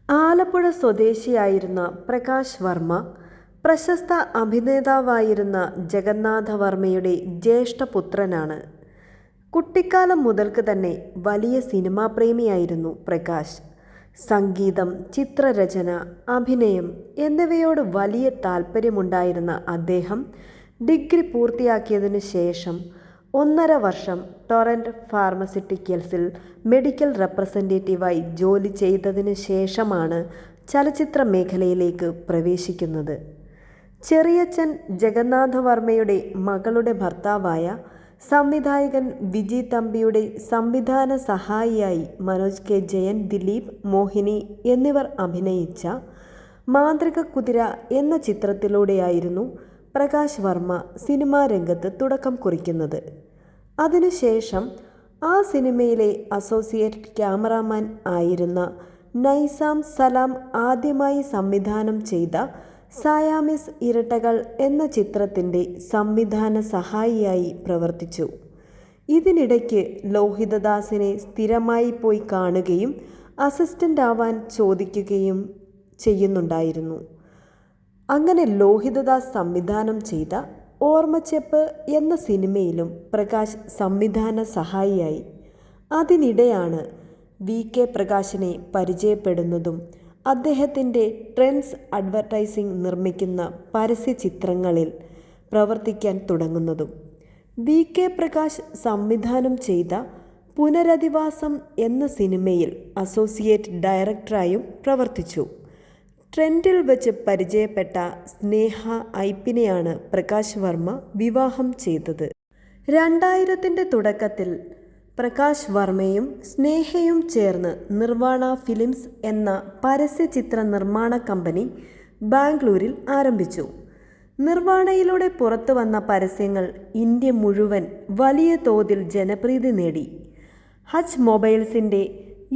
ആലപ്പുഴ സ്വദേശിയായിരുന്ന പ്രകാശ് വർമ്മ പ്രശസ്ത അഭിനേതാവായിരുന്ന ജഗന്നാഥ വർമ്മയുടെ ജ്യേഷ്ഠപുത്രനാണ്. കുട്ടിക്കാലം മുതൽക്ക് തന്നെ വലിയ സിനിമാ പ്രേമിയായിരുന്നു പ്രകാശ്. സംഗീതം, ചിത്രരചന, അഭിനയം എന്നിവയോട് വലിയ താല്പര്യമുണ്ടായിരുന്ന അദ്ദേഹം ഡിഗ്രി പൂർത്തിയാക്കിയതിനു ശേഷം 1.5 വർഷം ടൊറന്റ് ഫാർമസ്യൂട്ടിക്കൽസിൽ മെഡിക്കൽ റെപ്രസെൻറ്റേറ്റീവായി ജോലി ചെയ്തതിനു ശേഷമാണ് ചലച്ചിത്ര മേഖലയിലേക്ക് പ്രവേശിക്കുന്നത്. ചെറിയച്ഛൻ ജഗന്നാഥ വർമ്മയുടെ മകളുടെ ഭർത്താവായ സംവിധായകൻ വിജി തമ്പിയുടെ സംവിധാന സഹായിയായി മനോജ് കെ ജയൻ, ദിലീപ്, മോഹിനി എന്നിവർ അഭിനയിച്ച മാന്ത്രിക കുതിര എന്ന ചിത്രത്തിലൂടെയായിരുന്നു പ്രകാശ് വർമ്മ സിനിമാ രംഗത്ത് തുടക്കം കുറിക്കുന്നത്. അതിനുശേഷം ആ സിനിമയിലെ അസോസിയേറ്റ് ക്യാമറാമാൻ ആയിരുന്ന നൈസാം സലാം ആദ്യമായി സംവിധാനം ചെയ്ത സയാമിസ് ഇരട്ടകൾ എന്ന ചിത്രത്തിൻ്റെ സംവിധാന സഹായിയായി പ്രവർത്തിച്ചു. ഇതിനിടയ്ക്ക് ലോഹിതദാസിനെ സ്ഥിരമായി പോയി കാണുകയും അസിസ്റ്റൻ്റ് ആവാൻ ചോദിക്കുകയും ചെയ്യുന്നുണ്ടായിരുന്നു. അങ്ങനെ ലോഹിതദാസ് സംവിധാനം ചെയ്ത ഓർമ്മച്ചെപ്പ് എന്ന സിനിമയിലും പ്രകാശ് സംവിധാന സഹായിയായി. അതിനിടെയാണ് വി.കെ. പ്രകാശിനെ പരിചയപ്പെടുന്നതും അദ്ദേഹത്തിൻ്റെ ട്രെൻഡ്സ് അഡ്വർടൈസിംഗ് നിർമ്മിക്കുന്ന പരസ്യ ചിത്രങ്ങളിൽ പ്രവർത്തിക്കാൻ തുടങ്ങുന്നതും. വി.കെ. പ്രകാശ് സംവിധാനം ചെയ്ത പുനരധിവാസം എന്ന സിനിമയിൽ അസോസിയേറ്റ് ഡയറക്ടറായും പ്രവർത്തിച്ചു. ട്രെൻഡിൽ വെച്ച് പരിചയപ്പെട്ട സ്നേഹ ഐപ്പിനെയാണ് പ്രകാശ് വർമ്മ വിവാഹം ചെയ്തത്. 2000-ന്റെ തുടക്കത്തിൽ പ്രകാശ് വർമ്മയും സ്നേഹയും ചേർന്ന് നിർവാണ ഫിലിംസ് എന്ന പരസ്യ ചിത്ര നിർമ്മാണ കമ്പനി ബാംഗ്ലൂരിൽ ആരംഭിച്ചു. നിർവാണയിലൂടെ പുറത്തു വന്ന പരസ്യങ്ങൾ ഇന്ത്യ മുഴുവൻ വലിയ തോതിൽ ജനപ്രീതി നേടി. ഹച്ച് മൊബൈൽസിൻ്റെ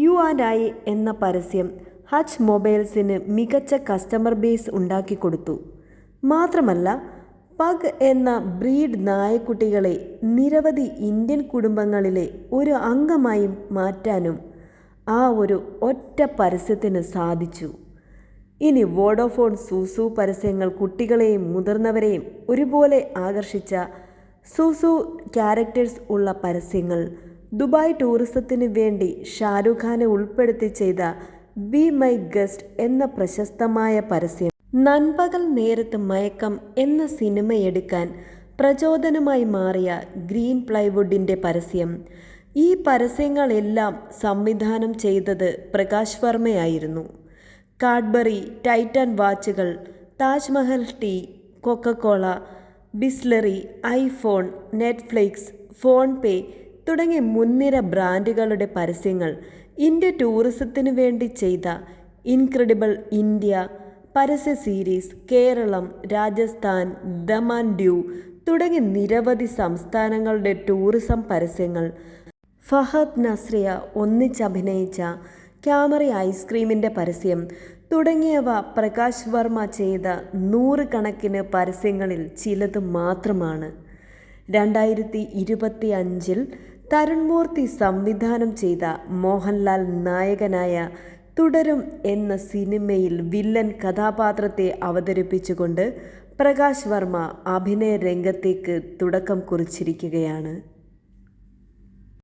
യു ആൻഡ് ഐ എന്ന പരസ്യം ഹച്ച് മൊബൈൽസിന് മികച്ച കസ്റ്റമർ ബേസ് ഉണ്ടാക്കിക്കൊടുത്തു. മാത്രമല്ല, പഗ് എന്ന ബ്രീഡ് നായക്കുട്ടികളെ നിരവധി ഇന്ത്യൻ കുടുംബങ്ങളിലെ ഒരു അംഗമായി മാറ്റാനും ആ ഒരു ഒറ്റ പരസ്യത്തിന് സാധിച്ചു. ഇനി വോഡഫോൺ സൂസു പരസ്യങ്ങൾ കുട്ടികളെയും മുതിർന്നവരെയും ഒരുപോലെ ആകർഷിച്ച സൂസു ക്യാരക്ടേഴ്സ് ഉള്ള പരസ്യങ്ങൾ, ദുബായ് ടൂറിസത്തിന് വേണ്ടി ഷാരൂഖ് ഖാനെ ഉൾപ്പെടുത്തി ചെയ്ത ബി മൈ ഗസ്റ്റ് എന്ന പ്രശസ്തമായ പരസ്യം, നൻപകൽ നേരത്ത് മയക്കം എന്ന സിനിമയെടുക്കാൻ പ്രചോദനമായി മാറിയ ഗ്രീൻ പ്ലൈവുഡിൻ്റെ പരസ്യം, ഈ പരസ്യങ്ങളെല്ലാം സംവിധാനം ചെയ്തത് പ്രകാശ് വർമ്മയായിരുന്നു. കാഡ്ബറി, ടൈറ്റൻ വാച്ചുകൾ, Taj Mahal tea, Coca Cola, Bisleri, iPhone, Netflix, PhonePe തുടങ്ങിയ മുൻനിര ബ്രാൻഡുകളുടെ പരസ്യങ്ങൾ, ഇന്ത്യ ടൂറിസത്തിനു വേണ്ടി ചെയ്ത ഇൻക്രെഡിബിൾ ഇന്ത്യ പരസ്യ സീരീസ്, കേരളം, രാജസ്ഥാൻ, ദമൻ ഡ്യൂ തുടങ്ങി നിരവധി സംസ്ഥാനങ്ങളുടെ ടൂറിസം പരസ്യങ്ങൾ, ഫഹദ് നസ്രിയ ഒന്നിച്ചഭിനയിച്ച ക്യാമറി ഐസ്ക്രീമിൻ്റെ പരസ്യം തുടങ്ങിയവ പ്രകാശ് വർമ്മ ചെയ്ത 100 കണക്കിന് പരസ്യങ്ങളിൽ ചിലത് മാത്രമാണ്. 2025-ൽ തരുൺ മൂർത്തി സംവിധാനം ചെയ്ത മോഹൻലാൽ നായകനായ തുടരും എന്ന സിനിമയിൽ വില്ലൻ കഥാപാത്രത്തെ അവതരിപ്പിച്ചുകൊണ്ട് പ്രകാശ് വർമ്മ അഭിനയ രംഗത്തേക്ക് തുടക്കം കുറിച്ചിരിക്കുകയാണ്.